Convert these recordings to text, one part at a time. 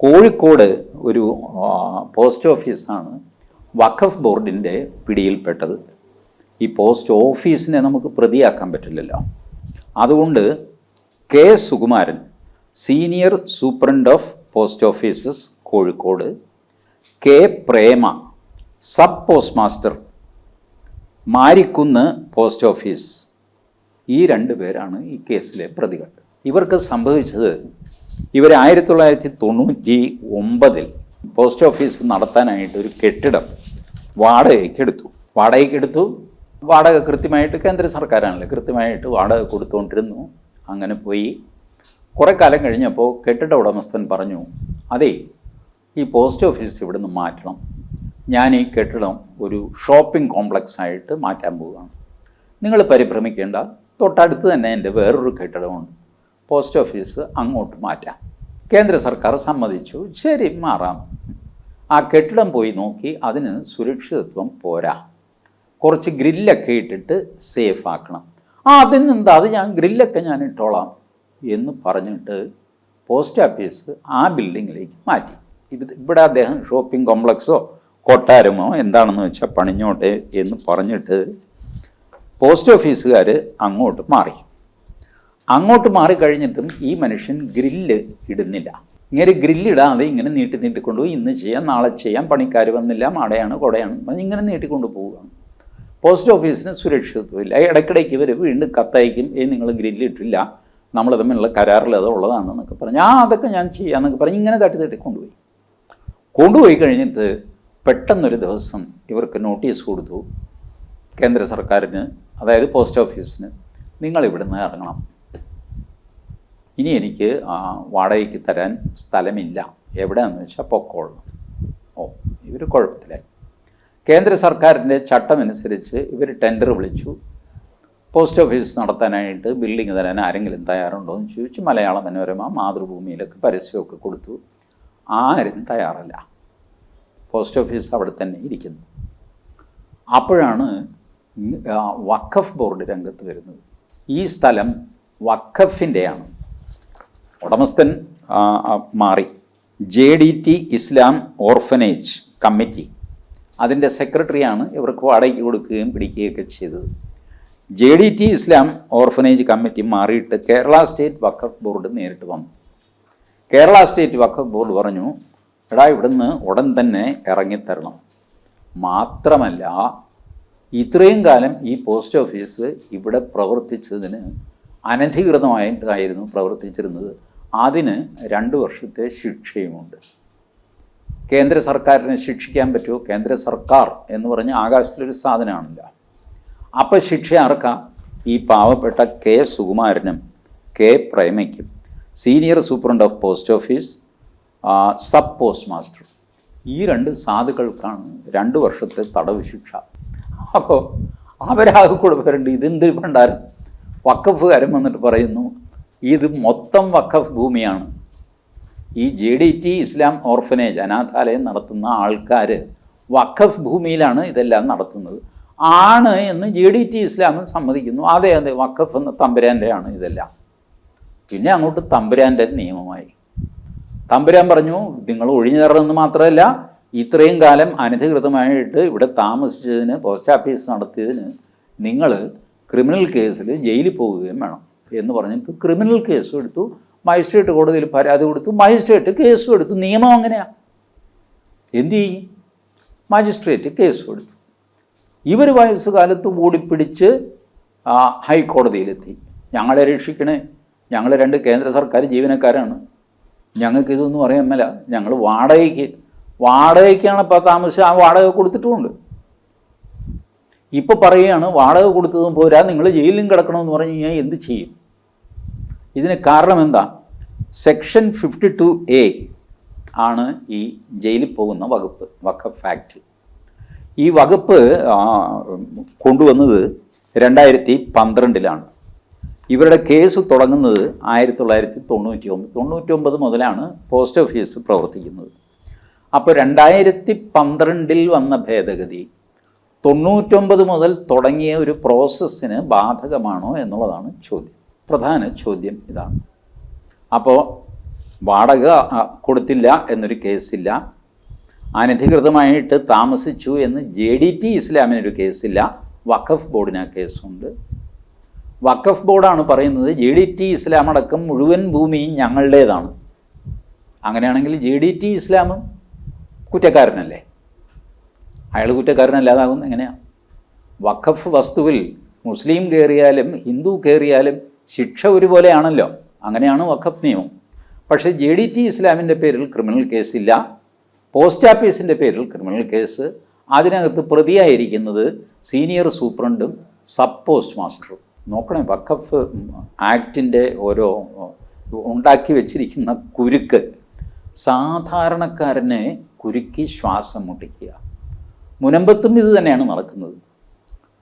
കോഴിക്കോട് ഒരു പോസ്റ്റ് ഓഫീസാണ് വഖഫ് ബോർഡിൻ്റെ പിടിയിൽപ്പെട്ടത്. ഈ പോസ്റ്റ് ഓഫീസിനെ നമുക്ക് പ്രതിയാക്കാൻ പറ്റില്ലല്ലോ. അതുകൊണ്ട് K Sukumaran, senior superintendent of post offices Kozhikode, K Prema, sub post master Marikunnu post office, ഈ രണ്ട് പേരാണ് ഈ കേസിലെ പ്രതികൾ. ഇവർക്ക് സംഭവിച്ചത്, ഇവർ 1999 പോസ്റ്റ് ഓഫീസ് നടത്താനായിട്ട് ഒരു കെട്ടിടം വാടകയ്ക്കെടുത്തു. വാടക കൃത്യമായിട്ട് കേന്ദ്ര സർക്കാരാണല്ലോ, കൃത്യമായിട്ട് വാടക കൊടുത്തുകൊണ്ടിരുന്നു. അങ്ങനെ പോയി കുറേ കാലം കഴിഞ്ഞപ്പോൾ കെട്ടിട ഉടമസ്ഥൻ പറഞ്ഞു, അതേ ഈ പോസ്റ്റ് ഓഫീസ് ഇവിടുന്ന് മാറ്റണം, ഞാൻ ഈ കെട്ടിടം ഒരു ഷോപ്പിംഗ് കോംപ്ലക്സ് ആയിട്ട് മാറ്റാൻ പോവുകയാണ്, നിങ്ങൾ പരിഭ്രമിക്കേണ്ട, തൊട്ടടുത്ത് തന്നെ എൻ്റെ വേറൊരു കെട്ടിടമുണ്ട്, പോസ്റ്റ് ഓഫീസ് അങ്ങോട്ട് മാറ്റാം. കേന്ദ്ര സർക്കാർ സമ്മതിച്ചു, ശരി മാറാം. ആ കെട്ടിടം പോയി നോക്കി, അതിന് സുരക്ഷിതത്വം പോരാ, കുറച്ച് ഗ്രില്ലൊക്കെ ഇട്ടിട്ട് സേഫ് ആക്കണം. അതിനെന്താ, അത് ഗ്രില്ലൊക്കെ ഞാൻ ഇട്ടോളാം എന്ന് പറഞ്ഞിട്ട് പോസ്റ്റ് ഓഫീസ് ആ ബിൽഡിങ്ങിലേക്ക് മാറ്റി. ഇവിടെ അദ്ദേഹം ഷോപ്പിംഗ് കോംപ്ലക്സോ കൊട്ടാരമോ എന്താണെന്ന് വെച്ചാൽ പണിഞ്ഞോട്ടെ എന്ന് പറഞ്ഞിട്ട് പോസ്റ്റ് ഓഫീസുകാർ അങ്ങോട്ട് മാറിക്കഴിഞ്ഞിട്ടും ഈ മനുഷ്യൻ ഗ്രില്ല് ഇടുന്നില്ല. ഇങ്ങനെ ഗ്രില്ലിടാതെ ഇങ്ങനെ നീട്ടിക്കൊണ്ടുപോയി, ഇന്ന് ചെയ്യാം നാളെ ചെയ്യാം, പണിക്കാർ വന്നില്ല, മാടയാണ് കൊടയാണ്, ഇങ്ങനെ നീട്ടിക്കൊണ്ട് പോവുകയാണ്. പോസ്റ്റ് ഓഫീസിന് സുരക്ഷിതത്വമില്ല. ഇടയ്ക്കിടയ്ക്ക് ഇവർ വീണ്ടും കത്തയക്കും, നിങ്ങൾ ഗ്രില്ലിട്ടില്ല, നമ്മൾ തമ്മിലുള്ള കരാറിൽ അത് ഉള്ളതാണെന്നൊക്കെ പറഞ്ഞ്, അതൊക്കെ ഞാൻ ചെയ്യാമെന്നൊക്കെ പറഞ്ഞ് ഇങ്ങനെ തട്ടി കൊണ്ടുപോയി കഴിഞ്ഞിട്ട് പെട്ടെന്നൊരു ദിവസം ഇവർക്ക് നോട്ടീസ് കൊടുത്തു, കേന്ദ്ര സർക്കാരിന്, അതായത് പോസ്റ്റ് ഓഫീസിന്, നിങ്ങൾ ഇവിടുന്ന് ഇറങ്ങണം, ഇനി എനിക്ക് വാടകയ്ക്ക് തരാൻ സ്ഥലമില്ല, എവിടെയാണെന്ന് വെച്ചാൽ പൊക്കോളണം. ഇവർ കുഴപ്പത്തിലായി. കേന്ദ്ര സർക്കാരിൻ്റെ ചട്ടമനുസരിച്ച് ഇവർ ടെൻഡർ വിളിച്ചു, പോസ്റ്റ് ഓഫീസ് നടത്താനായിട്ട് ബിൽഡിംഗ് തരാൻ ആരെങ്കിലും തയ്യാറുണ്ടോ എന്ന് ചോദിച്ചു. മലയാള മനോരമ, മാതൃഭൂമിയിലൊക്കെ പരസ്യമൊക്കെ കൊടുത്തു. ആരും തയ്യാറല്ല. പോസ്റ്റ് ഓഫീസ് അവിടെ തന്നെ ഇരിക്കുന്നു. അപ്പോഴാണ് വഖഫ് ബോർഡ് രംഗത്ത് വരുന്നത്. ഈ സ്ഥലം വഖഫിൻ്റെയാണ്. ഉടമസ്ഥൻ മാറി. JDT ഇസ്ലാം ഓർഫനേജ് കമ്മിറ്റി, അതിൻ്റെ സെക്രട്ടറിയാണ് ഇവർക്ക് വാടകയ്ക്ക് കൊടുക്കുകയും പിടിക്കുകയൊക്കെ ചെയ്തത്. JDT ഇസ്ലാം ഓർഫനേജ് കമ്മിറ്റി മാറിയിട്ട് കേരള സ്റ്റേറ്റ് വഖഫ് ബോർഡ് നേരിട്ട് വന്നു. കേരള സ്റ്റേറ്റ് വഖഫ് ബോർഡ് പറഞ്ഞു, എടാ ഇവിടുന്ന് ഉടൻ തന്നെ ഇറങ്ങിത്തരണം, മാത്രമല്ല ഇത്രയും കാലം ഈ പോസ്റ്റ് ഓഫീസ് ഇവിടെ പ്രവർത്തിച്ചതിന് അനധികൃതമായിട്ടായിരുന്നു പ്രവർത്തിച്ചിരുന്നത്, അതിന് 2 വർഷത്തെ ശിക്ഷയുമുണ്ട്. കേന്ദ്ര സർക്കാരിനെ ശിക്ഷിക്കാൻ പറ്റുമോ? കേന്ദ്ര സർക്കാർ എന്ന് പറഞ്ഞാൽ ആകാശത്തിലൊരു സാധനമാണല്ലോ. അപ്പോൾ ശിക്ഷ ആർക്കാം? ഈ പാവപ്പെട്ട കെ സുകുമാരനും കെ പ്രേമയ്ക്കും, senior superintendent of post office, sub post master, ഈ 2 സാധുക്കൾക്കാണ് 2 വർഷത്തെ തടവ് ശിക്ഷ. അപ്പോൾ അവരാകെ കൂടെ വരണ്ട്, ഇതെന്ത് പണ്ടാരും. വഖഫുകാരൻ വന്നിട്ട് പറയുന്നു, ഇത് മൊത്തം വഖഫ് ഭൂമിയാണ്. ഈ JDT ഇസ്ലാം ഓർഫനേജ് അനാഥാലയം നടത്തുന്ന ആൾക്കാർ വഖഫ് ഭൂമിയിലാണ് ഇതെല്ലാം നടത്തുന്നത് ആണ് എന്ന് JDT ഇസ്ലാമും സമ്മതിക്കുന്നു. അതെ വഖഫ് എന്ന തമ്പുരാൻ്റെയാണ് ഇതെല്ലാം. പിന്നെ അങ്ങോട്ട് തമ്പുരാൻ്റെ നിയമമായി. തമ്പുരാൻ പറഞ്ഞു, നിങ്ങൾ ഒഴിഞ്ഞു തരണമെന്ന് മാത്രമല്ല, ഇത്രയും കാലം അനധികൃതമായിട്ട് ഇവിടെ താമസിച്ചതിന്, പോസ്റ്റ് ഓഫീസ് നടത്തിയതിന് നിങ്ങൾ ക്രിമിനൽ കേസിൽ ജയിലിൽ പോവുകയും വേണം എന്ന് പറഞ്ഞിട്ട് ക്രിമിനൽ കേസും എടുത്തു. മജിസ്ട്രേറ്റ് കോടതിയിൽ പരാതി കൊടുത്തു, മജിസ്ട്രേറ്റ് കേസും എടുത്തു. നിയമം അങ്ങനെയാണ്. എന്തു ചെയ്യും? മജിസ്ട്രേറ്റ് കേസും എടുത്തു. ഇവർ വയസ്സുകാലത്ത് ഓടിപ്പിടിച്ച് ഹൈക്കോടതിയിലെത്തി, ഞങ്ങളെ രക്ഷിക്കണേ, ഞങ്ങൾ 2 കേന്ദ്ര സർക്കാർ ജീവനക്കാരാണ്, ഞങ്ങൾക്കിതൊന്നും അറിയാൻ മേല, ഞങ്ങൾ വാടകയ്ക്കാണ് ഇപ്പോൾ താമസിച്ച്, ആ വാടക കൊടുത്തിട്ടുമുണ്ട്. ഇപ്പോൾ പറയുകയാണ് വാടക കൊടുത്തതും പോരാ, നിങ്ങൾ ജയിലിലും കിടക്കണമെന്ന് പറഞ്ഞു കഴിഞ്ഞാൽ എന്ത് ചെയ്യും? ഇതിന് കാരണം എന്താ? സെക്ഷൻ 52A ആണ് ഈ ജയിലിൽ പോകുന്ന വകുപ്പ്, വഖഫ് ആക്ട്. ഈ വകുപ്പ് കൊണ്ടുവന്നത് 2012 ഇവരുടെ കേസ് തുടങ്ങുന്നത് 1999 മുതലാണ് പോസ്റ്റ് ഓഫീസ് പ്രവർത്തിക്കുന്നത്. അപ്പോൾ 2012 വന്ന ഭേദഗതി 99 മുതൽ തുടങ്ങിയ ഒരു പ്രോസസ്സിന് ബാധകമാണോ എന്നുള്ളതാണ് ചോദ്യം. പ്രധാന ചോദ്യം ഇതാണ്. അപ്പോൾ വാടക കൊടുത്തില്ല എന്നൊരു കേസില്ല, അനധികൃതമായിട്ട് താമസിച്ചു എന്ന് JDT ഇസ്ലാമിനൊരു കേസില്ല, വഖഫ് ബോർഡിന് ആ കേസുണ്ട്. വഖഫ് ബോർഡാണ് പറയുന്നത് JDT ഇസ്ലാം അടക്കം മുഴുവൻ ഭൂമിയും ഞങ്ങളുടേതാണ്. അങ്ങനെയാണെങ്കിൽ JDT ഇസ്ലാമും കുറ്റക്കാരനല്ലേ? അയാൾ കുറ്റക്കാരനല്ലാതാകും എങ്ങനെയാണ്? വഖഫ് വസ്തുവിൽ മുസ്ലിം കയറിയാലും ഹിന്ദു കയറിയാലും ശിക്ഷ ഒരുപോലെയാണല്ലോ. അങ്ങനെയാണ് വഖഫ് നിയമം. പക്ഷേ JDT ഇസ്ലാമിൻ്റെ പേരിൽ ക്രിമിനൽ കേസില്ല, പോസ്റ്റ് ഓഫീസിൻ്റെ പേരിൽ ക്രിമിനൽ കേസ്. അതിനകത്ത് പ്രതിയായിരിക്കുന്നത് സീനിയർ സൂപ്രണ്ടും സബ് പോസ്റ്റ് മാസ്റ്ററും. നോക്കണേ, വഖഫ് ആക്ടിൻ്റെ ഓരോ ഉണ്ടാക്കി വെച്ചിരിക്കുന്ന കുരുക്ക് സാധാരണക്കാരനെ കുരുക്കി ശ്വാസം മുട്ടിക്കുക. മുനമ്പത്തും ഇത് തന്നെയാണ് നടക്കുന്നത്.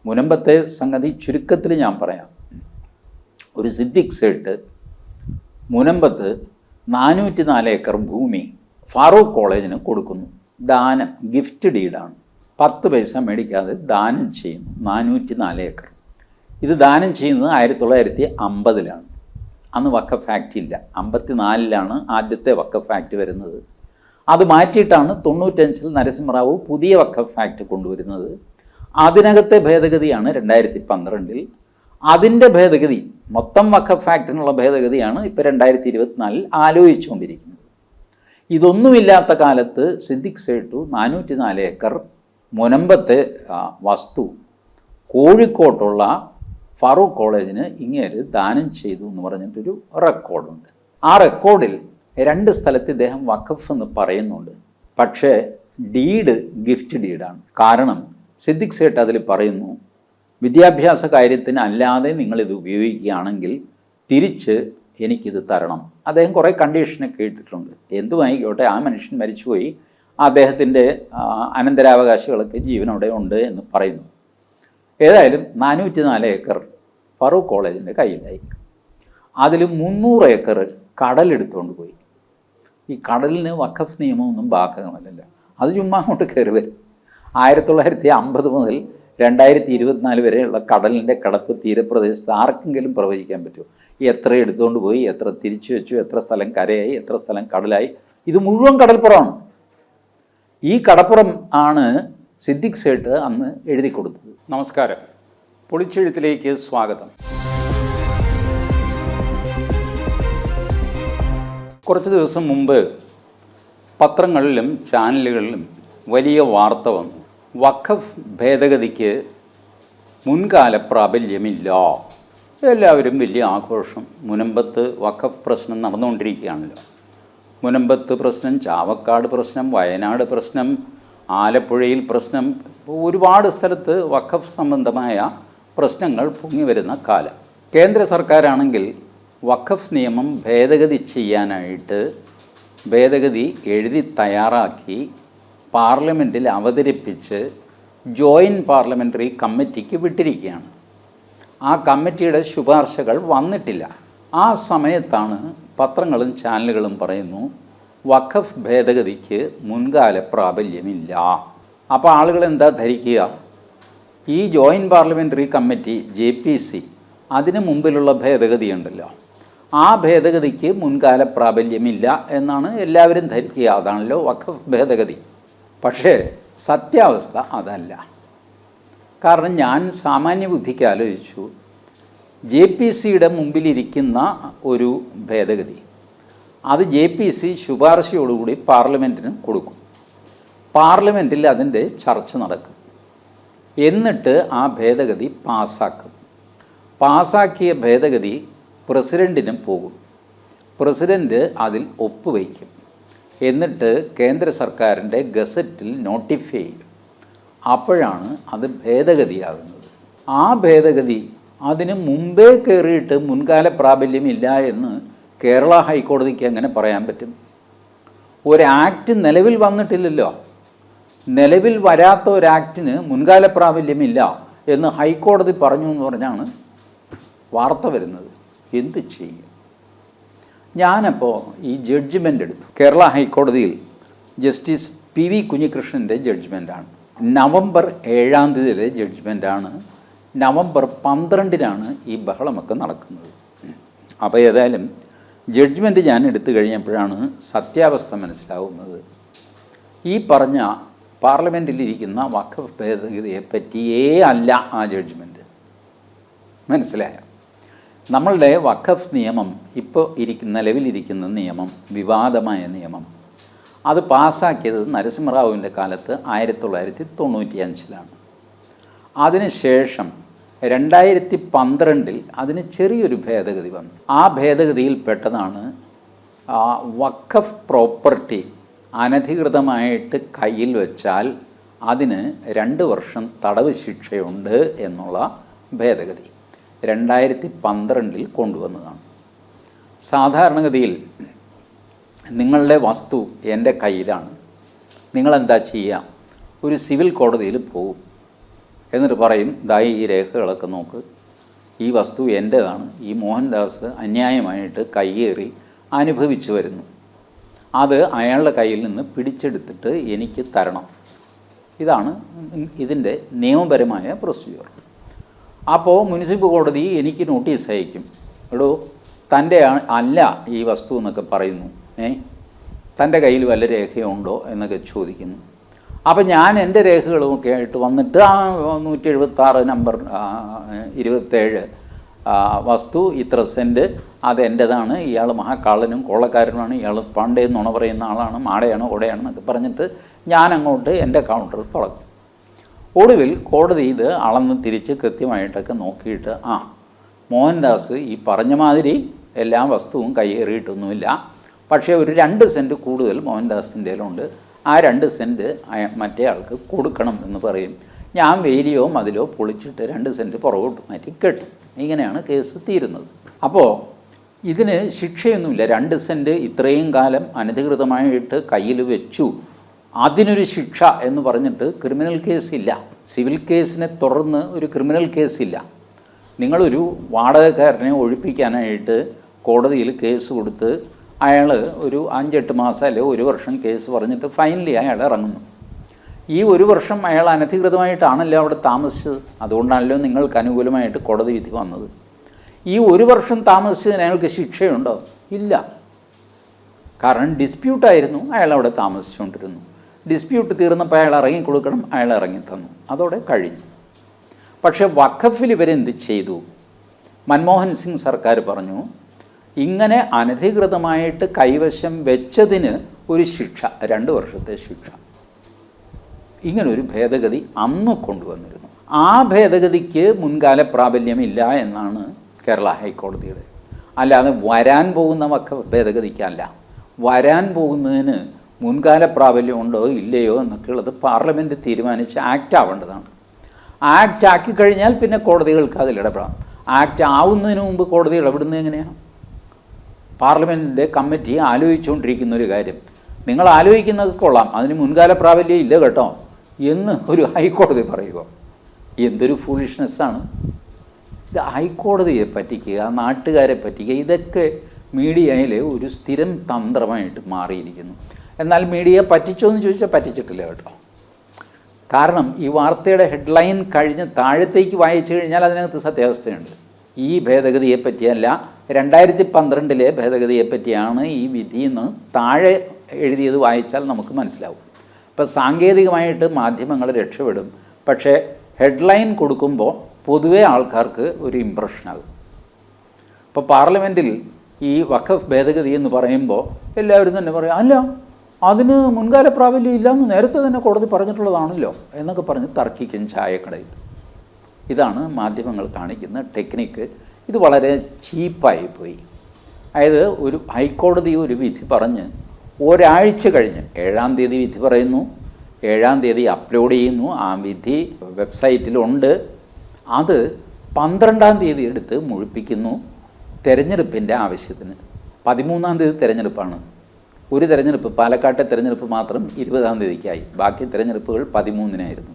മുനമ്പത്തെ സംഗതി ചുരുക്കത്തിൽ ഞാൻ പറയാം. ഒരു സിദ്ദിഖ് സേട്ട് മുനമ്പത്ത് 404 ഏക്കർ ഭൂമി ഫാറൂഖ് കോളേജിന് കൊടുക്കുന്നു. ദാനം, ഗിഫ്റ്റ് ഡീഡാണ്. 10 പൈസ മേടിക്കാതെ ദാനം ചെയ്യുന്നു 404 ഏക്കർ. ഇത് ദാനം ചെയ്യുന്നത് 1950-ലാണ്. അന്ന് വഖഫ് ആക്ട് ഇല്ല. 54-ലാണ് ആദ്യത്തെ വഖഫ് ആക്ട് വരുന്നത്. അത് മാറ്റിയിട്ടാണ് 95-ൽ നരസിംഹറാവു പുതിയ വഖഫ് ആക്ട് കൊണ്ടുവരുന്നത്. അതിനകത്തെ ഭേദഗതിയാണ് 2012-ൽ. അതിൻ്റെ ഭേദഗതി, മൊത്തം വഖഫ് ആക്ടിനുള്ള ഭേദഗതിയാണ് ഇപ്പോൾ 2024-ൽ ആലോചിച്ചുകൊണ്ടിരിക്കുന്നത്. ഇതൊന്നുമില്ലാത്ത കാലത്ത് സിദ്ദിഖ് സേട്ടു 404 ഏക്കർ മുനമ്പത്തെ വസ്തു കോഴിക്കോട്ടുള്ള ഫാറൂഖ് കോളേജിന് ഇങ്ങേര് ദാനം ചെയ്തു എന്ന് പറഞ്ഞിട്ടൊരു റെക്കോർഡുണ്ട്. ആ റെക്കോർഡിൽ 2 സ്ഥലത്ത് ഇദ്ദേഹം വഖഫ് എന്ന് പറയുന്നുണ്ട്. പക്ഷേ ഡീഡ് ഗിഫ്റ്റ് ഡീഡാണ്. കാരണം സിദ്ദിഖ് സേട്ട് അതിൽ പറയുന്നു, വിദ്യാഭ്യാസ കാര്യത്തിന് അല്ലാതെ നിങ്ങളിത് ഉപയോഗിക്കുകയാണെങ്കിൽ തിരിച്ച് എനിക്കിത് തരണം. അദ്ദേഹം കുറേ കണ്ടീഷനൊക്കെ ഇട്ടിട്ടുണ്ട്. എന്തുമായിക്കോട്ടെ, ആ മനുഷ്യൻ മരിച്ചുപോയി, അദ്ദേഹത്തിൻ്റെ അനന്തരാവകാശികളൊക്കെ ജീവനോടെ ഉണ്ട് എന്ന് പറയുന്നു. ഏതായാലും 404 ഏക്കർ ഫറൂഖ് കോളേജിൻ്റെ കയ്യിലായി. അതിൽ 300 ഏക്കർ കടലെടുത്തുകൊണ്ട് പോയി. ഈ കടലിന് വഖഫ് നിയമമൊന്നും ബാധകമല്ലല്ലോ, അത് ചുമ്മാ അങ്ങോട്ട് കയറി വരും. 1950 മുതൽ 2024 വരെയുള്ള കടലിൻ്റെ കിടപ്പ് തീരപ്രദേശത്ത് ആർക്കെങ്കിലും പ്രവചിക്കാൻ പറ്റുമോ? എത്ര എടുത്തുകൊണ്ട് പോയി, എത്ര തിരിച്ചു വെച്ചു, എത്ര സ്ഥലം കരയായി, എത്ര സ്ഥലം കടലായി? ഇത് മുഴുവൻ കടൽപ്പുറമാണ്. ഈ കടപ്പുറം ആണ് സിദ്ദിഖ് സേട്ട് അന്ന് എഴുതി കൊടുത്തത്. നമസ്കാരം, പൊളിച്ചെഴുത്തിലേക്ക് സ്വാഗതം. കുറച്ച് ദിവസം മുമ്പ് പത്രങ്ങളിലും ചാനലുകളിലും വലിയ വാർത്ത വന്നു. വഖഫ് ഭേദഗതിക്ക് മുൻകാല പ്രാബല്യമില്ല. എല്ലാവരും വലിയ ആഘോഷം. മുനമ്പത്ത് വഖഫ് പ്രശ്നം നടന്നുകൊണ്ടിരിക്കുകയാണല്ലോ. മുനമ്പത്ത് പ്രശ്നം, ചാവക്കാട് പ്രശ്നം, വയനാട് പ്രശ്നം, ആലപ്പുഴയിൽ പ്രശ്നം, ഒരുപാട് സ്ഥലത്ത് വഖഫ് സംബന്ധമായ പ്രശ്നങ്ങൾ പൊങ്ങി വരുന്ന കാലം. കേന്ദ്ര സർക്കാരാണെങ്കിൽ വഖഫ് നിയമം ഭേദഗതി ചെയ്യാനായിട്ട് ഭേദഗതി എഴുതി തയ്യാറാക്കി പാർലമെൻറ്റിൽ അവതരിപ്പിച്ച് ജോയിൻറ്റ് പാർലമെൻ്ററി കമ്മിറ്റിക്ക് വിട്ടിരിക്കുകയാണ്. ആ കമ്മിറ്റിയുടെ ശുപാർശകൾ വന്നിട്ടില്ല. ആ സമയത്താണ് പത്രങ്ങളും ചാനലുകളും പറയുന്നു വഖഫ് ഭേദഗതിക്ക് മുൻകാല പ്രാബല്യമില്ല. അപ്പോൾ ആളുകൾ എന്താ ധരിക്കുക? ഈ ജോയിൻറ്റ് പാർലമെൻ്ററി കമ്മിറ്റി JPC അതിന് മുമ്പിലുള്ള ഭേദഗതി ഉണ്ടല്ലോ, ആ ഭേദഗതിക്ക് മുൻകാല പ്രാബല്യമില്ല എന്നാണ് എല്ലാവരും ധരിക്കുക. അതാണല്ലോ വഖഫ് ഭേദഗതി. പക്ഷേ സത്യാവസ്ഥ അതല്ല. കാരണം ഞാൻ സാമാന്യ ബുദ്ധിക്ക് ആലോചിച്ചു, JPCയുടെ മുമ്പിലിരിക്കുന്ന ഒരു ഭേദഗതി അത് JPC ശുപാർശയോടുകൂടി പാർലമെൻറ്റിന് കൊടുക്കും. പാർലമെൻറ്റിൽ അതിൻ്റെ ചർച്ച നടക്കും. എന്നിട്ട് ആ ഭേദഗതി പാസ്സാക്കും. പാസ്സാക്കിയ ഭേദഗതി പ്രസിഡൻറ്റിന് പോകും. പ്രസിഡൻറ്റ് അതിൽ ഒപ്പുവയ്ക്കും. എന്നിട്ട് കേന്ദ്ര സർക്കാരിൻ്റെ ഗസറ്റിൽ നോട്ടിഫൈ ചെയ്യും. അപ്പോഴാണ് അത് ഭേദഗതിയാകുന്നത്. ആ ഭേദഗതി അതിന് മുമ്പേ കയറിയിട്ട് മുൻകാല പ്രാബല്യമില്ല എന്ന് കേരള ഹൈക്കോടതിക്ക് എങ്ങനെ പറയാൻ പറ്റും? ഒരു ആക്ട് നിലവിൽ വന്നിട്ടില്ലല്ലോ. നിലവിൽ വരാത്ത ഒരു ആക്ടിന് മുൻകാല പ്രാബല്യമില്ല എന്ന് ഹൈക്കോടതി പറഞ്ഞു എന്ന് പറഞ്ഞാണ് വാർത്ത വരുന്നത്. എന്ത് ചെയ്യും? ഞാനപ്പോൾ ഈ ജഡ്ജ്മെൻ്റ് എടുത്തു. കേരള ഹൈക്കോടതിയിൽ ജസ്റ്റിസ് PV കുഞ്ഞികൃഷ്ണൻ്റെ ജഡ്ജ്മെൻറ്റാണ്. നവംബർ 7-ാം തീയതിയിലെ ജഡ്ജ്മെൻറ്റാണ്. നവംബർ 12-നാണ് ഈ ബഹളമൊക്കെ നടക്കുന്നത്. അപ്പോൾ ഏതായാലും ജഡ്ജ്മെൻറ്റ് ഞാൻ എടുത്തു കഴിഞ്ഞപ്പോഴാണ് സത്യാവസ്ഥ മനസ്സിലാവുന്നത്. ഈ പറഞ്ഞ പാർലമെൻറ്റിലിരിക്കുന്ന വഖഫ് ഭേദഗതിയെ പറ്റിയേ അല്ല ആ ജഡ്ജ്മെൻറ്റ്. മനസ്സിലായോ? നമ്മളുടെ വഖഫ് നിയമം ഇപ്പോൾ നിലവിലിരിക്കുന്ന നിയമം, വിവാദമായ നിയമം, അത് പാസ്സാക്കിയത് നരസിംഹറാവുവിൻ്റെ കാലത്ത് 1995-ലാണ്. അതിനുശേഷം 2012 അതിന് ചെറിയൊരു ഭേദഗതി വന്നു. ആ ഭേദഗതിയിൽ പെട്ടതാണ് വഖഫ് പ്രോപ്പർട്ടി അനധികൃതമായിട്ട് കയ്യിൽ വെച്ചാൽ അതിന് 2 വർഷം തടവ് ശിക്ഷയുണ്ട് എന്നുള്ള ഭേദഗതി 2012 കൊണ്ടുവന്നതാണ്. സാധാരണഗതിയിൽ നിങ്ങളുടെ വസ്തു എൻ്റെ കയ്യിലാണ്, നിങ്ങളെന്താ ചെയ്യുക? ഒരു സിവിൽ കോടതിയിൽ പോകും, എന്നിട്ട് പറയും, ദായി ഈ രേഖകളൊക്കെ നോക്ക്, ഈ വസ്തു എൻ്റേതാണ്, ഈ മോഹൻദാസ് അന്യായമായിട്ട് കയ്യേറി അനുഭവിച്ചു വരുന്നു, അത് അയാളുടെ കയ്യിൽ നിന്ന് പിടിച്ചെടുത്തിട്ട് എനിക്ക് തരണം. ഇതാണ് ഇതിൻ്റെ നിയമപരമായ പ്രൊസീജിയർ. അപ്പോൾ മുനിസിപ്പൽ കോടതി എനിക്ക് നോട്ടീസ് അയക്കും, എടോ തൻ്റെ അല്ല ഈ വസ്തു എന്നൊക്കെ പറയുന്നു, തൻ്റെ കയ്യിൽ വല്ല രേഖയുണ്ടോ എന്നൊക്കെ ചോദിക്കുന്നു. അപ്പം ഞാൻ എൻ്റെ രേഖകളുമൊക്കെ ആയിട്ട് വന്നിട്ട് ആ 176 നമ്പർ 27 വസ്തു ഇത്ര സെൻറ്റ് അതെൻ്റെതാണ്, ഇയാൾ മഹാകള്ളനും കൊള്ളക്കാരനുമാണ്, ഇയാൾ പണ്ടേ നുണ പറയുന്ന ആളാണ്, മാടയാണ് കൊടയാണെന്നൊക്കെ പറഞ്ഞിട്ട് ഞാൻ അങ്ങോട്ട് എൻ്റെ കൗണ്ടർ തുടങ്ങും. ഒടുവിൽ കോടതി ഇത് അളന്ന് തിരിച്ച് കൃത്യമായിട്ടൊക്കെ നോക്കിയിട്ട് മോഹൻദാസ് ഈ പറഞ്ഞ മാതിരി എല്ലാ വസ്തുവും കയ്യേറിയിട്ടൊന്നുമില്ല, പക്ഷേ ഒരു 2 സെൻറ്റ് കൂടുതൽ മോഹൻദാസിൻ്റെ കയ്യിലുണ്ട്, ആ 2 സെൻറ്റ് മറ്റേ ആൾക്ക് കൊടുക്കണം എന്ന് പറയും. ഞാൻ വേലിയോ മതിലോ പൊളിച്ചിട്ട് 2 സെൻറ്റ് പുറകോട്ട് മാറ്റി കെട്ടും. ഇങ്ങനെയാണ് കേസ് തീരുന്നത്. അപ്പോൾ ഇതിന് ശിക്ഷയൊന്നുമില്ല. 2 സെൻറ്റ് ഇത്രയും കാലം അനധികൃതമായിട്ട് കയ്യിൽ വെച്ചു, അതിനൊരു ശിക്ഷ എന്ന് പറഞ്ഞിട്ട് ക്രിമിനൽ കേസില്ല. സിവിൽ കേസിനെ തുടർന്ന് ഒരു ക്രിമിനൽ കേസില്ല. നിങ്ങളൊരു വാടകക്കാരനെ ഒഴിപ്പിക്കാനായിട്ട് കോടതിയിൽ കേസ് കൊടുത്ത് അയാൾ ഒരു 5-8 മാസം അല്ലെങ്കിൽ 1 വർഷം കേസ് പറഞ്ഞിട്ട് ഫൈനലി അയാൾ ഇറങ്ങുന്നു. ഈ 1 വർഷം അയാൾ അനധികൃതമായിട്ടാണല്ലോ അവിടെ താമസിച്ചത്, അതുകൊണ്ടാണല്ലോ നിങ്ങൾക്ക് അനുകൂലമായിട്ട് കോടതി വിധി വന്നത്. ഈ 1 വർഷം താമസിച്ചതിന് അയാൾക്ക് ശിക്ഷയുണ്ടോ? ഇല്ല. കാരണം ഡിസ്പ്യൂട്ടായിരുന്നു, അയാൾ അവിടെ താമസിച്ചുകൊണ്ടിരുന്നു. ഡിസ്പ്യൂട്ട് തീർന്നപ്പോൾ അയാൾ ഇറങ്ങിക്കൊടുക്കണം, അയാൾ ഇറങ്ങിത്തന്നു, അതോടെ കഴിഞ്ഞു. പക്ഷേ വഖഫിൽ ഇവരെന്ത് ചെയ്തു? മൻമോഹൻ സിംഗ് സർക്കാർ പറഞ്ഞു, ഇങ്ങനെ അനധികൃതമായിട്ട് കൈവശം വെച്ചതിന് ഒരു ശിക്ഷ, 2 വർഷത്തെ ശിക്ഷ. ഇങ്ങനൊരു ഭേദഗതി അന്ന് കൊണ്ടുവന്നിരുന്നു. ആ ഭേദഗതിക്ക് മുൻകാല പ്രാബല്യമില്ല എന്നാണ് കേരള ഹൈക്കോടതിയുടെ. അല്ലാതെ വരാൻ പോകുന്ന വഖഫ് ഭേദഗതിക്കല്ല. വരാൻ പോകുന്നതിന് മുൻകാല പ്രാബല്യമുണ്ടോ ഇല്ലയോ എന്നൊക്കെയുള്ളത് പാർലമെൻറ്റ് തീരുമാനിച്ച് ആക്റ്റ് ആവേണ്ടതാണ്. ആക്റ്റ് ആക്കി കഴിഞ്ഞാൽ പിന്നെ കോടതികൾക്ക് അതിൽ ഇടപെടാം. ആക്റ്റ് ആവുന്നതിന് മുമ്പ് കോടതി ഇടപെടുന്നത് എങ്ങനെയാണ്? പാർലമെൻറ്റിൻ്റെ കമ്മിറ്റി ആലോചിച്ചുകൊണ്ടിരിക്കുന്ന ഒരു കാര്യം നിങ്ങൾ ആലോചിക്കുന്നത് കൊള്ളാം, അതിന് മുൻകാല പ്രാബല്യം ഇല്ല കേട്ടോ എന്ന് ഒരു ഹൈക്കോടതി പറയുക, എന്തൊരു ഫൂളിഷ്നെസ്സാണ് ഇത്. ഹൈക്കോടതിയെ പറ്റിക്കുക, നാട്ടുകാരെ പറ്റിക്കുക, ഇതൊക്കെ മീഡിയയിൽ ഒരു സ്ഥിരം തന്ത്രമായിട്ട് മാറിയിരിക്കുന്നു. എന്നാൽ മീഡിയ പറ്റിച്ചോ എന്ന് ചോദിച്ചാൽ പറ്റിച്ചിട്ടില്ല കേട്ടോ. കാരണം ഈ വാർത്തയുടെ ഹെഡ്ലൈൻ കഴിഞ്ഞ് താഴത്തേക്ക് വായിച്ചു കഴിഞ്ഞാൽ അതിനകത്ത് സത്യാവസ്ഥയുണ്ട്. ഈ ഭേദഗതിയെ പറ്റിയല്ല, 2012 ഭേദഗതിയെ പറ്റിയാണ് ഈ വിധിയെന്ന് താഴെ എഴുതിയത് വായിച്ചാൽ നമുക്ക് മനസ്സിലാവും. ഇപ്പോൾ സാങ്കേതികമായിട്ട് മാധ്യമങ്ങൾ രക്ഷപ്പെടും, പക്ഷേ ഹെഡ്ലൈൻ കൊടുക്കുമ്പോൾ പൊതുവേ ആൾക്കാർക്ക് ഒരു ഇമ്പ്രഷനാകും. ഇപ്പോൾ പാർലമെൻറ്റിൽ ഈ വഖഫ് ഭേദഗതി എന്ന് പറയുമ്പോൾ എല്ലാവരും തന്നെ പറയും, അല്ല അതിന് മുൻകാല പ്രാബല്യം ഇല്ലയെന്ന് നേരത്തെ തന്നെ കോടതി പറഞ്ഞിട്ടുള്ളതാണല്ലോ എന്നൊക്കെ പറഞ്ഞ് തർക്കിക്കും ചായക്കടയിൽ. ഇതാണ് മാധ്യമങ്ങൾ കാണിക്കുന്ന ടെക്നിക്ക്. ഇത് വളരെ ചീപ്പായിപ്പോയി. അതായത് ഒരു ഹൈക്കോടതി ഒരു വിധി പറഞ്ഞ് ഒരാഴ്ച കഴിഞ്ഞ് 7-ാം തീയതി വിധി പറയുന്നു, 7-ാം തീയതി അപ്ലോഡ് ചെയ്യുന്നു, ആ വിധി വെബ്സൈറ്റിലുണ്ട്. അത് 12-ാം തീയതി എടുത്ത് മുഴിപ്പിക്കുന്നു തെരഞ്ഞെടുപ്പിൻ്റെ ആവശ്യത്തിന്. 13-ാം തീയതി തെരഞ്ഞെടുപ്പാണ്. ഒരു തെരഞ്ഞെടുപ്പ്, പാലക്കാട്ടെ തെരഞ്ഞെടുപ്പ് മാത്രം 20-ാം തീയതിക്കായി, ബാക്കി തെരഞ്ഞെടുപ്പുകൾ 13-നായിരുന്നു.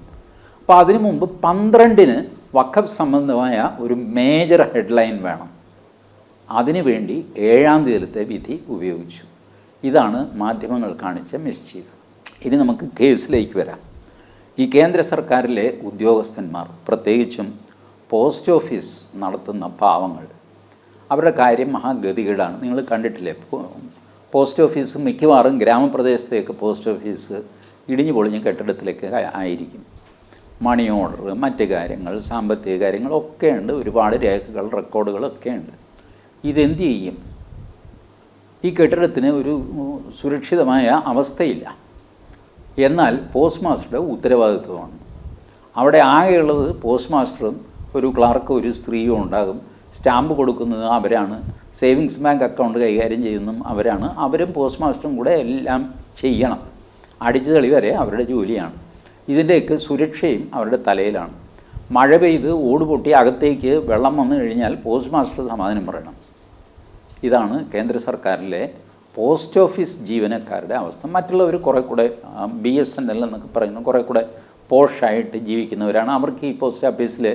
അപ്പോൾ അതിനു മുമ്പ് 12-ന് വഖഫ് സംബന്ധമായ ഒരു മേജർ ഹെഡ്ലൈൻ വേണം. അതിനുവേണ്ടി 7-ാം തീയതിയിലത്തെ വിധി ഉപയോഗിച്ചു. ഇതാണ് മാധ്യമങ്ങൾ കാണിച്ച മിസ്ചീഫ്. ഇനി നമുക്ക് കേസിലേക്ക് വരാം. ഈ കേന്ദ്ര സർക്കാരിലെ ഉദ്യോഗസ്ഥന്മാർ, പ്രത്യേകിച്ചും പോസ്റ്റ് ഓഫീസ് നടത്തുന്ന പാവങ്ങൾ, അവരുടെ കാര്യം മഹാഗതികേടാണ്. നിങ്ങൾ കണ്ടിട്ടില്ലേ, പോസ്റ്റ് ഓഫീസ് മിക്കവാറും ഗ്രാമപ്രദേശത്തേക്ക് പോസ്റ്റ് ഓഫീസ് ഇടിഞ്ഞു പൊളിഞ്ഞ കെട്ടിടത്തിലേക്ക് ആയിരിക്കും. മണി ഓർഡർ, മറ്റ് കാര്യങ്ങൾ, സാമ്പത്തിക കാര്യങ്ങളൊക്കെ ഉണ്ട്, ഒരുപാട് രേഖകൾ, റെക്കോർഡുകളൊക്കെ ഉണ്ട്. ഇതെന്ത് ചെയ്യും? ഈ കെട്ടിടത്തിന് ഒരു സുരക്ഷിതമായ അവസ്ഥയില്ല. എന്നാൽ പോസ്റ്റ് മാസ്റ്ററുടെ ഉത്തരവാദിത്വമാണ്. അവിടെ ആകെയുള്ളത് പോസ്റ്റ് മാസ്റ്ററും ഒരു ക്ലാർക്കും ഒരു സ്ത്രീയും ഉണ്ടാകും. സ്റ്റാമ്പ് കൊടുക്കുന്നത് അവരാണ്, സേവിങ്സ് ബാങ്ക് അക്കൗണ്ട് കൈകാര്യം ചെയ്യുന്നതും അവരാണ്. അവരും പോസ്റ്റ് മാസ്റ്ററും കൂടെ എല്ലാം ചെയ്യണം. അടിച്ചു തെളി വരെ അവരുടെ ജോലിയാണ്. ഇതിൻ്റെയൊക്കെ സുരക്ഷയും അവരുടെ തലയിലാണ്. മഴ പെയ്ത് ഓട് പൊട്ടി അകത്തേക്ക് വെള്ളം വന്നു കഴിഞ്ഞാൽ പോസ്റ്റ് മാസ്റ്റർ സമാധാനം പറയണം. ഇതാണ് കേന്ദ്ര സർക്കാരിലെ പോസ്റ്റ് ഓഫീസ് ജീവനക്കാരുടെ അവസ്ഥ. മറ്റുള്ളവർ കുറേ കൂടെ BSNL എന്നൊക്കെ പറയുന്ന കുറേ കൂടെ പോഷായിട്ട് ജീവിക്കുന്നവരാണ്. അവർക്ക് ഈ പോസ്റ്റ് ഓഫീസിൽ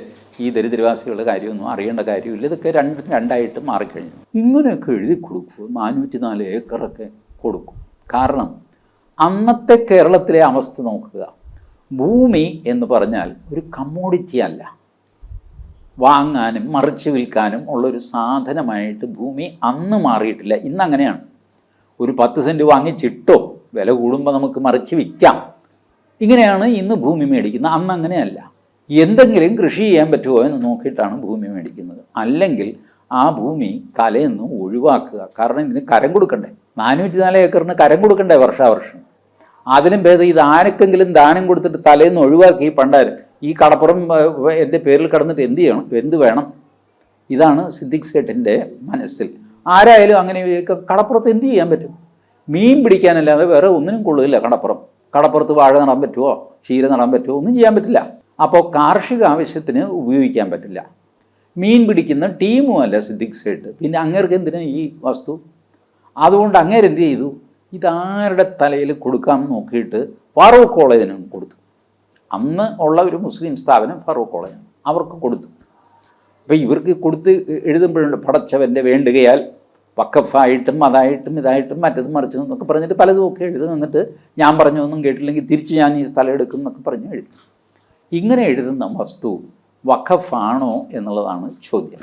ഈ ദരിദ്രവാസികളുടെ കാര്യമൊന്നും അറിയേണ്ട കാര്യമില്ല. ഇതൊക്കെ രണ്ടായിട്ട് മാറിക്കഴിഞ്ഞു. ഇങ്ങനെയൊക്കെ എഴുതി കൊടുക്കും. 404 ഏക്കറൊക്കെ കൊടുക്കും. കാരണം അന്നത്തെ കേരളത്തിലെ അവസ്ഥ നോക്കുക. ഭൂമി എന്ന് പറഞ്ഞാൽ ഒരു കമ്മോഡിറ്റി അല്ല. വാങ്ങാനും മറിച്ച് വിൽക്കാനും ഉള്ളൊരു സാധനമായിട്ട് ഭൂമി അന്ന് മാറിയിട്ടില്ല. ഇന്നങ്ങനെയാണ്. ഒരു 10 സെൻറ്റ് വാങ്ങിച്ചിട്ടോ വില കൂടുമ്പോൾ നമുക്ക് മറിച്ച് വിൽക്കാം. ഇങ്ങനെയാണ് ഇന്ന് ഭൂമി മേടിക്കുന്നത്. അന്ന് അങ്ങനെയല്ല. എന്തെങ്കിലും കൃഷി ചെയ്യാൻ പറ്റുമോ എന്ന് നോക്കിയിട്ടാണ് ഭൂമി മേടിക്കുന്നത്. അല്ലെങ്കിൽ ആ ഭൂമി തലേന്ന് ഒഴിവാക്കുക. കാരണം ഇതിന് കരം കൊടുക്കണ്ടേ. 404 ഏക്കറിന് കരം കൊടുക്കണ്ടേ വർഷാവർഷം. അതിനും ഭേദം ഇത് ആർക്കെങ്കിലും ദാനം കൊടുത്തിട്ട് തലേന്ന് ഒഴിവാക്കി പണ്ടാരും ഈ കടപ്പുറം എൻ്റെ പേരിൽ കിടന്നിട്ട് എന്ത് വേണം? ഇതാണ് സിദ്ദിഖ് സേഠിൻ്റെ മനസ്സിൽ. ആരായാലും അങ്ങനെ കടപ്പുറത്ത് എന്ത് ചെയ്യാൻ പറ്റും? മീൻ പിടിക്കാനല്ലാതെ വേറെ ഒന്നിനും കൊള്ളില്ല കടപ്പുറം. കടപ്പുറത്ത് വാഴ നടാൻ പറ്റുമോ, ചീര നടാൻ പറ്റുമോ? ഒന്നും ചെയ്യാൻ പറ്റില്ല. അപ്പോൾ കാർഷിക ആവശ്യത്തിന് ഉപയോഗിക്കാൻ പറ്റില്ല. മീൻ പിടിക്കുന്ന ടീമും അല്ല സിദ്ദിഖ് സേഠ്. പിന്നെ അങ്ങേർക്ക് എന്തിനാ ഈ വസ്തു? അതുകൊണ്ട് അങ്ങേരെന്ത് ചെയ്തു? ഇതാരുടെ തലയിൽ കൊടുക്കാമെന്ന് നോക്കിയിട്ട് ഫാറൂഖ് കോളേജിന് കൊടുത്തു. അന്ന് ഉള്ള ഒരു മുസ്ലിം സ്ഥാപനം ഫാറൂഖ് കോളേജാണ്. അവർക്ക് കൊടുത്തു. അപ്പോൾ ഇവർക്ക് കൊടുത്ത് എഴുതുമ്പോഴുള്ള പടച്ചവൻ്റെ വേണ്ടുകയാൽ വഖഫായിട്ടും അതായിട്ടും ഇതായിട്ടും മറ്റതും മറിച്ചതും എന്നൊക്കെ പറഞ്ഞിട്ട് പലതും ഒക്കെ എഴുതും. എന്നിട്ട് ഞാൻ പറഞ്ഞൊന്നും കേട്ടില്ലെങ്കിൽ തിരിച്ച് ഞാൻ ഈ സ്ഥലം എടുക്കും എന്നൊക്കെ പറഞ്ഞ് എഴുതി. ഇങ്ങനെ എഴുതുന്ന വസ്തു വഖഫാണോ എന്നുള്ളതാണ് ചോദ്യം.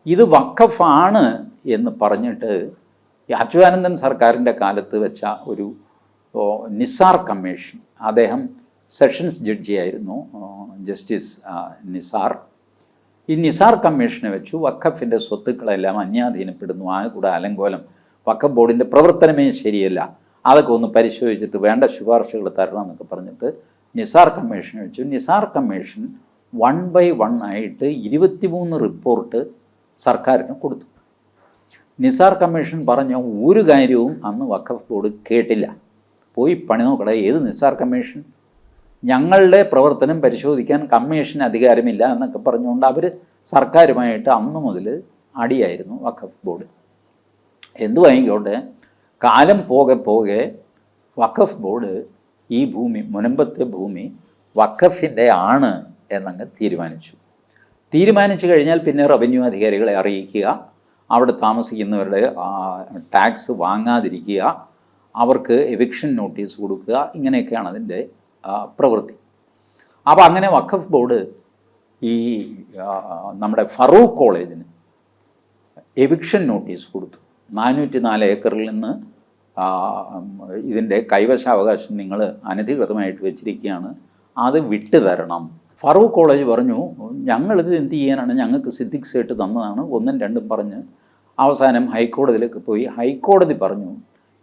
ഇത് വഖഫാണ് എന്ന് പറഞ്ഞിട്ട് അച്യുതാനന്ദൻ സർക്കാരിൻ്റെ കാലത്ത് വെച്ച ഒരു നിസാർ കമ്മീഷൻ, അദ്ദേഹം സെഷൻസ് ജഡ്ജിയായിരുന്നു, ജസ്റ്റിസ് നിസാർ. ഈ നിസാർ കമ്മീഷനെ വെച്ചു വഖഫിൻ്റെ സ്വത്തുക്കളെല്ലാം അന്യാധീനപ്പെടുന്നു, കൂടെ അലങ്കോലം, വഖഫ് ബോർഡിൻ്റെ പ്രവർത്തനമേ ശരിയല്ല, അതൊക്കെ ഒന്ന് പരിശോധിച്ചിട്ട് വേണ്ട ശുപാർശകൾ തരണം എന്നൊക്കെ പറഞ്ഞിട്ട് നിസാർ കമ്മീഷനെ വെച്ചു. നിസാർ കമ്മീഷൻ 1 by 1 ആയിട്ട് 23 റിപ്പോർട്ട് സർക്കാരിന് കൊടുത്തു. നിസാർ കമ്മീഷൻ പറഞ്ഞ ഒരു കാര്യവും അന്ന് വഖഫ് ബോർഡ് കേട്ടില്ല. പോയി പണി നോക്കട. ഏത് നിസാർ കമ്മീഷൻ? ഞങ്ങളുടെ പ്രവർത്തനം പരിശോധിക്കാൻ കമ്മീഷന് അധികാരമില്ല എന്നൊക്കെ പറഞ്ഞുകൊണ്ട് അവർ സർക്കാരുമായിട്ട് അന്ന് മുതൽ അടിയായിരുന്നു വഖഫ് ബോർഡ്. എന്തു വാങ്ങിക്കോട്ടെ, കാലം പോകെ വഖഫ് ബോർഡ് ഈ ഭൂമി, മുനമ്പത്തെ ഭൂമി വഖഫിൻ്റെ ആണ് എന്നങ്ങ് തീരുമാനിച്ചു കഴിഞ്ഞാൽ പിന്നെ റവന്യൂ അധികാരികളെ അറിയിക്കുക, അവിടെ താമസിക്കുന്നവരുടെ ടാക്സ് വാങ്ങാതിരിക്കുക, അവർക്ക് എവിക്ഷൻ നോട്ടീസ് കൊടുക്കുക, ഇങ്ങനെയൊക്കെയാണ് അതിൻ്റെ പ്രവൃത്തി. അപ്പോൾ അങ്ങനെ വഖഫ് ബോർഡ് ഈ നമ്മുടെ ഫറൂഖ് കോളേജിന് എവിക്ഷൻ നോട്ടീസ് കൊടുത്തു. 404 ഏക്കറിൽ നിന്ന് ഇതിൻ്റെ കൈവശാവകാശം നിങ്ങൾ അനധികൃതമായിട്ട് വെച്ചിരിക്കുകയാണ്, അത് വിട്ടു തരണം. ഫറൂഖ് കോളേജ് പറഞ്ഞു, ഞങ്ങളിത് എന്ത് ചെയ്യാനാണ്, ഞങ്ങൾക്ക് സിദ്ദിഖ് സേഠ് തന്നതാണ്, 1ഉം 2ഉം പറഞ്ഞ് അവസാനം ഹൈക്കോടതിയിലേക്ക് പോയി. ഹൈക്കോടതി പറഞ്ഞു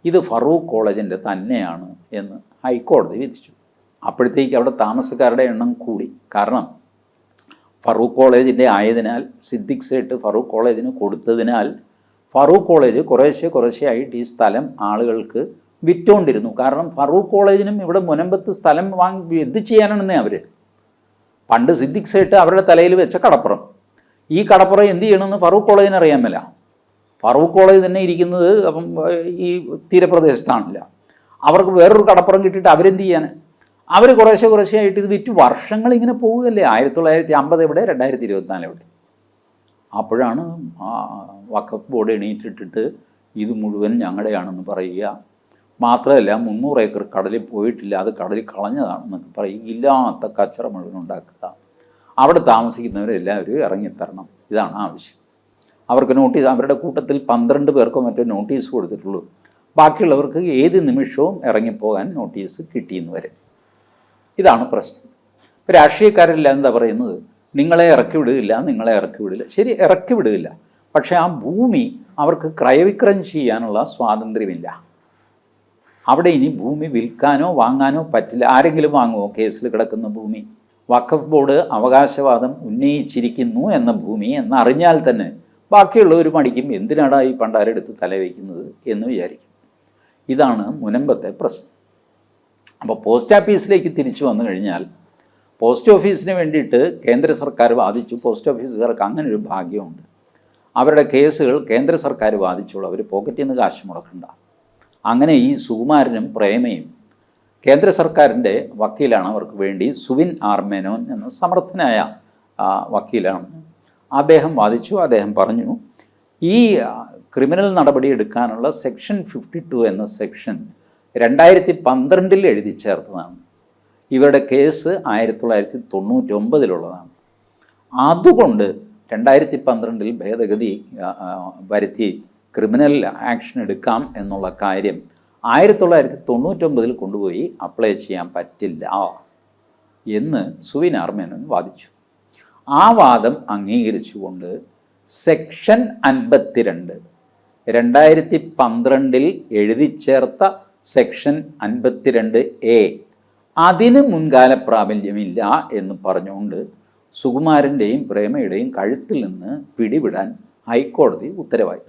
ഇത് ഫറൂഖ് കോളേജിൻ്റെ തന്നെയാണ് എന്ന് ഹൈക്കോടതി വിധിച്ചു. അപ്പോഴത്തേക്ക് അവിടെ താമസക്കാരുടെ എണ്ണം കൂടി. കാരണം ഫറൂഖ് കോളേജിൻ്റെ ആയതിനാൽ, സിദ്ദിഖ് സേഠ് ഫറൂഖ് കോളേജിന് കൊടുത്തതിനാൽ ഫറൂഖ് കോളേജ് കുറേശ്ശെ ആയിട്ട് ഈ സ്ഥലം ആളുകൾക്ക് വിറ്റുകൊണ്ടിരുന്നു. കാരണം ഫറൂഖ് കോളേജിനും ഇവിടെ മുനമ്പത്ത് സ്ഥലം വാങ്ങി എന്ത് ചെയ്യാനാണെന്നേ അവർ. പണ്ട് സിദ്ദിഖ് സേഠ് അവരുടെ തലയിൽ വെച്ച കടപ്പുറം, ഈ കടപ്പുറം എന്ത് ചെയ്യണമെന്ന് ഫറൂഖ് കോളേജിന് അറിയാൻ മേല. ഫറൂഖ് കോളേജ് തന്നെ ഇരിക്കുന്നത് അപ്പം ഈ തീരപ്രദേശത്താണില്ല. അവർക്ക് വേറൊരു കടപ്പുറം കിട്ടിയിട്ട് അവരെന്ത് ചെയ്യാൻ? അവർ കുറേശ്ശെ ആയിട്ട് ഇത് വിറ്റ് വർഷങ്ങളിങ്ങനെ പോവുകയല്ലേ. 1950 എവിടെ, 2024 എവിടെ. അപ്പോഴാണ് വഖഫ് ബോർഡ് എണീറ്റിട്ടിട്ട് ഇത് മുഴുവൻ ഞങ്ങളുടെയാണെന്ന് പറയുക. മാത്രമല്ല 300 ഏക്കർ കടലിൽ പോയിട്ടില്ല, അത് കടലിൽ കളഞ്ഞതാണെന്നൊക്കെ പറയും. ഇല്ലാത്ത കച്ചറ മുഴുവൻ ഉണ്ടാക്കുക. അവിടെ താമസിക്കുന്നവരെല്ലാവരും ഇറങ്ങിത്തരണം, ഇതാണ് ആവശ്യം. അവർക്ക് നോട്ടീസ്, അവരുടെ കൂട്ടത്തിൽ 12 പേർക്കോ മറ്റോ നോട്ടീസ് കൊടുത്തിട്ടുള്ളൂ. ബാക്കിയുള്ളവർക്ക് ഏത് നിമിഷവും ഇറങ്ങിപ്പോകാൻ നോട്ടീസ് കിട്ടിയെന്ന് വരെ. ഇതാണ് പ്രശ്നം. ഇപ്പോൾ രാഷ്ട്രീയക്കാരെല്ലാം എന്താ പറയുന്നത്, നിങ്ങളെ ഇറക്കി വിടുകയില്ല, നിങ്ങളെ ഇറക്കി വിടില്ല. ശരി, ഇറക്കി വിടുകയില്ല, പക്ഷേ ആ ഭൂമി അവർക്ക് ക്രയവിക്രയം ചെയ്യാനുള്ള സ്വാതന്ത്ര്യമില്ല. അവിടെ ഇനി ഭൂമി വിൽക്കാനോ വാങ്ങാനോ പറ്റില്ല. ആരെങ്കിലും വാങ്ങുമോ കേസിൽ കിടക്കുന്ന ഭൂമി? വഖഫ് ബോർഡ് അവകാശവാദം ഉന്നയിച്ചിരിക്കുന്നു എന്ന ഭൂമി എന്നറിഞ്ഞാൽ തന്നെ ബാക്കിയുള്ളവർ മടിക്കും, എന്തിനാടാ ഈ പണ്ടാരെടുത്ത് തലവയ്ക്കുന്നത് എന്ന് വിചാരിക്കും. ഇതാണ് മുനമ്പത്തെ പ്രശ്നം. അപ്പോൾ പോസ്റ്റ് ഓഫീസിലേക്ക് തിരിച്ചു വന്നു കഴിഞ്ഞാൽ, പോസ്റ്റ് ഓഫീസിന് വേണ്ടിയിട്ട് കേന്ദ്ര സർക്കാർ വാദിച്ചു. പോസ്റ്റ് ഓഫീസുകാർക്ക് അങ്ങനെ ഒരു ഭാഗ്യമുണ്ട്, അവരുടെ കേസുകൾ കേന്ദ്ര സർക്കാർ വാദിച്ചോളൂ, അവർ പോക്കറ്റിൽ നിന്ന് കാശ് മുടക്കണ്ട. അങ്ങനെ ഈ സുകുമാരനും പ്രേമയും കേന്ദ്ര സർക്കാരിൻ്റെ വക്കീലാണ്. അവർക്ക് വേണ്ടി സുവിൻ ആർ മേനോൻ എന്ന സമർത്ഥനായ വക്കീലാണ്. അദ്ദേഹം വാദിച്ചു. അദ്ദേഹം പറഞ്ഞു, ഈ ക്രിമിനൽ നടപടി എടുക്കാനുള്ള സെക്ഷൻ 52 എന്ന സെക്ഷൻ 2012 എഴുതി ചേർത്തതാണ്. ഇവരുടെ കേസ് 1999 അതുകൊണ്ട് 2012 ഭേദഗതി വരുത്തി ക്രിമിനൽ ആക്ഷൻ എടുക്കാം എന്നുള്ള കാര്യം 1999 കൊണ്ടുപോയി അപ്ലൈ ചെയ്യാൻ പറ്റില്ല എന്ന് സുവിൻ ആർ മേനോൻ വാദിച്ചു. ആ വാദം അംഗീകരിച്ചുകൊണ്ട് സെക്ഷൻ 52 2012 എഴുതി ചേർത്ത സെക്ഷൻ 52A അതിന് മുൻകാല പ്രാബല്യമില്ല എന്ന് പറഞ്ഞുകൊണ്ട് സുകുമാരൻ്റെയും പ്രേമയുടെയും കഴുത്തിൽ നിന്ന് പിടിവിടാൻ ഹൈക്കോടതി ഉത്തരവായി.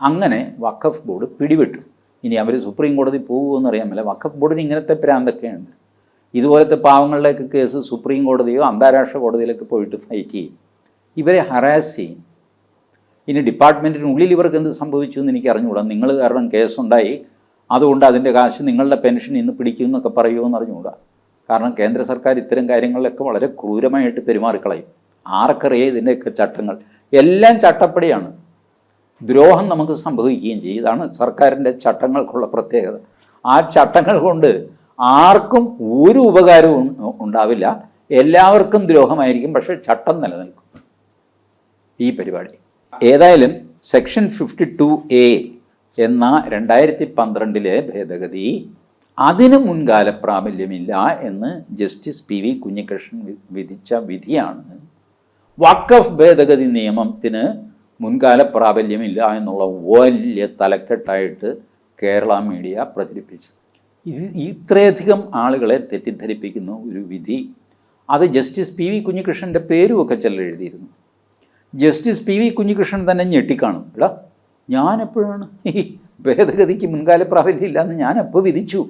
അങ്ങനെ വഖഫ് ബോർഡ് പിടിവിട്ടു. ഇനി അവർ സുപ്രീം കോടതി പോകുമെന്ന് അറിയാമല്ല. വഖഫ് ബോർഡിന് ഇങ്ങനത്തെ പ്രാന്തൊക്കെയുണ്ട്. ഇതുപോലത്തെ പാവങ്ങളിലേക്ക് കേസ് സുപ്രീം കോടതിയോ അന്താരാഷ്ട്ര കോടതിയിലേക്ക് പോയിട്ട് ഫൈറ്റ് ചെയ്യും, ഇവരെ ഹറാസ് ചെയ്യും. ഇനി ഡിപ്പാർട്ട്മെൻറ്റിനുള്ളിൽ ഇവർക്ക് എന്ത് സംഭവിച്ചു എന്ന് എനിക്ക് അറിഞ്ഞുകൂടാ. നിങ്ങൾ കാരണം കേസുണ്ടായി, അതുകൊണ്ട് അതിൻ്റെ കാശ് നിങ്ങളുടെ പെൻഷൻ ഇന്ന് പിടിക്കും എന്നൊക്കെ പറയുമോ അറിഞ്ഞുകൂടാ. കാരണം കേന്ദ്ര സർക്കാർ ഇത്തരം കാര്യങ്ങളിലൊക്കെ വളരെ ക്രൂരമായിട്ട് പെരുമാറിക്കളയും. ആർക്കറിയാം ഇതിൻ്റെയൊക്കെ ചട്ടങ്ങൾ? എല്ലാം ചട്ടപ്പടിയാണ്. ദ്രോഹം നമുക്ക് സംഭവിക്കുകയും ചെയ്യും. ഇതാണ് സർക്കാരിൻ്റെ ചട്ടങ്ങൾക്കുള്ള പ്രത്യേകത. ആ ചട്ടങ്ങൾ കൊണ്ട് ആർക്കും ഒരു ഉപകാരവും ഉണ്ടാവില്ല, എല്ലാവർക്കും ദ്രോഹമായിരിക്കും. പക്ഷേ ചട്ടം നിലനിൽക്കും. ഈ പരിപാടി ഏതായാലും സെക്ഷൻ 52A എന്ന 2012 ഭേദഗതി അതിന് മുൻകാല പ്രാബല്യമില്ല എന്ന് ജസ്റ്റിസ് PV കുഞ്ഞികൃഷ്ണൻ വിധിച്ച വിധിയാണ് വഖഫ് ഭേദഗതി നിയമത്തിന് മുൻകാല പ്രാബല്യമില്ല എന്നുള്ള വലിയ തലക്കെട്ടായിട്ട് കേരള മീഡിയ പ്രചരിപ്പിച്ചത്. ഇത്രയധികം ആളുകളെ തെറ്റിദ്ധരിപ്പിക്കുന്ന ഒരു വിധി. അത് ജസ്റ്റിസ് PV കുഞ്ഞികൃഷ്ണൻ്റെ പേരുമൊക്കെ ചിലർ എഴുതിയിരുന്നു. ജസ്റ്റിസ് PV കുഞ്ഞികൃഷ്ണൻ തന്നെ ഞെട്ടിക്കാണും. എടാ, ഞാനെപ്പോഴാണ് ഈ ഭേദഗതിക്ക് മുൻകാല പ്രാബല്യമില്ല എന്ന് ഞാനെപ്പോൾ വിധിച്ചു?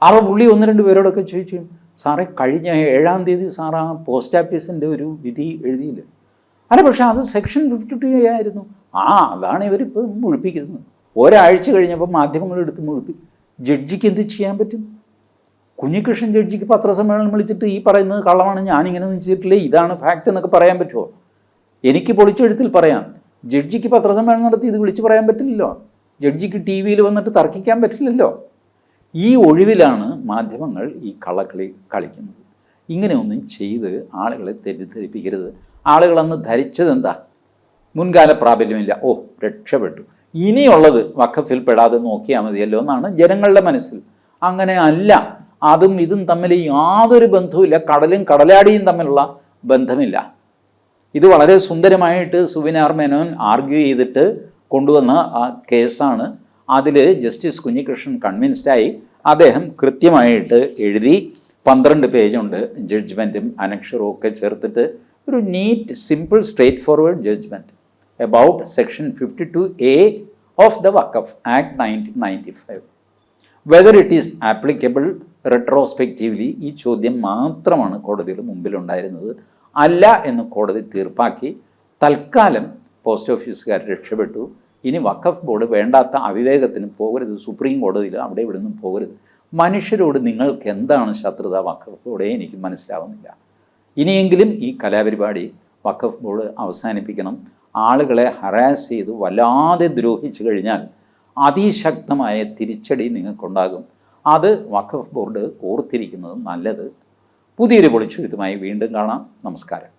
അപ്പോൾ പുള്ളി 1-2 പേരോടൊക്കെ ചോദിച്ചു, സാറേ കഴിഞ്ഞ 7-ാം തീയതി സാർ ആ പോസ്റ്റ് ഓഫീസിൻ്റെ ഒരു വിധി എഴുതിയില്ല. അല്ല, പക്ഷേ അത് സെക്ഷൻ 52 ആയിരുന്നു. അതാണ് ഇവരിപ്പോൾ മുഴിപ്പിക്കുന്നത്. ഒരാഴ്ച കഴിഞ്ഞപ്പോൾ മാധ്യമങ്ങളെടുത്ത് മുഴിപ്പിക്കും. ജഡ്ജിക്ക് എന്ത് ചെയ്യാൻ പറ്റും? കുഞ്ഞികൃഷ്ണൻ ജഡ്ജിക്ക് പത്രസമ്മേളനം വിളിച്ചിട്ട് ഈ പറയുന്നത് കള്ളമാണ്, ഞാനിങ്ങനെ ചെയ്തിട്ടില്ലേ, ഇതാണ് ഫാക്റ്റ് എന്നൊക്കെ പറയാൻ പറ്റുമോ? എനിക്ക് പൊളിച്ചെഴുത്തിൽ പറയാം. ജഡ്ജിക്ക് പത്രസമ്മേളനം നടത്തി ഇത് വിളിച്ചു പറയാൻ പറ്റില്ലല്ലോ. ജഡ്ജിക്ക് TV വന്നിട്ട് തർക്കിക്കാൻ പറ്റില്ലല്ലോ. ഈ ഒഴിവിലാണ് മാധ്യമങ്ങൾ ഈ കള്ളക്കളി കളിക്കുന്നത്. ഇങ്ങനെയൊന്നും ചെയ്ത് ആളുകളെ തെറ്റിദ്ധരിപ്പിക്കരുത്. ആളുകൾ അന്ന് ധരിച്ചത് എന്താ? മുൻകാല പ്രാബല്യമില്ല, രക്ഷപ്പെട്ടു, ഇനിയുള്ളത് വഖഫിൽ പെടാതെ നോക്കിയാൽ മതിയല്ലോ എന്നാണ് ജനങ്ങളുടെ മനസ്സിൽ. അങ്ങനെ അല്ല. അതും ഇതും തമ്മിൽ യാതൊരു ബന്ധവുമില്ല. കടലും കടലാടിയും തമ്മിലുള്ള ബന്ധമില്ല. ഇത് വളരെ സുന്ദരമായിട്ട് സുവിൻ ആർ മേനോൻ ആർഗ്യൂ ചെയ്തിട്ട് കൊണ്ടുവന്ന കേസാണ്. അതിൽ ജസ്റ്റിസ് കുഞ്ഞികൃഷ്ണൻ കൺവിൻസ്ഡായി. അദ്ദേഹം കൃത്യമായിട്ട് എഴുതി. 12 പേജുണ്ട് ജഡ്ജ്മെൻറ്റും അനക്ഷറും ഒക്കെ ചേർത്തിട്ട് ഒരു neat, simple, straight forward judgement about section 52A of the വഖഫ് act 1995. Whether it is applicable retrospectively, ഈ ചോദ്യം മാത്രമാണ് കോടതിയുടെ മുമ്പിലുണ്ടായിരുന്നത്. അല്ല എന്ന് കോടതി തീർപ്പാക്കി. തൽക്കാലം പോസ്റ്റ് ഓഫീസുകാർ രക്ഷപ്പെട്ടു. ഇനി വഖഫ് ബോർഡ് വേണ്ടാത്ത അവിവേകത്തിന് പോകരുത്. സുപ്രീം കോടതിയിൽ അവിടെ ഇവിടെ നിന്നും പോകരുത്. മനുഷ്യരോട് നിങ്ങൾക്ക് എന്താണ് ശത്രുത വഖഫ് ബോർഡേ എനിക്ക് മനസ്സിലാവുന്നില്ല. ഇനിയെങ്കിലും ഈ കലാപരിപാടി വഖഫ് ബോർഡ് അവസാനിപ്പിക്കണം. ആളുകളെ ഹറാസ് ചെയ്ത് വല്ലാതെ ദ്രോഹിച്ചു കഴിഞ്ഞാൽ അതിശക്തമായ തിരിച്ചടി നിങ്ങൾക്കുണ്ടാകും. അത് വഖഫ് ബോർഡ് ഓർത്തിരിക്കുന്നത് നല്ലത്. പുതിയൊരു പൊളിച്ചെഴുത്തുമായി വീണ്ടും കാണാം. നമസ്കാരം.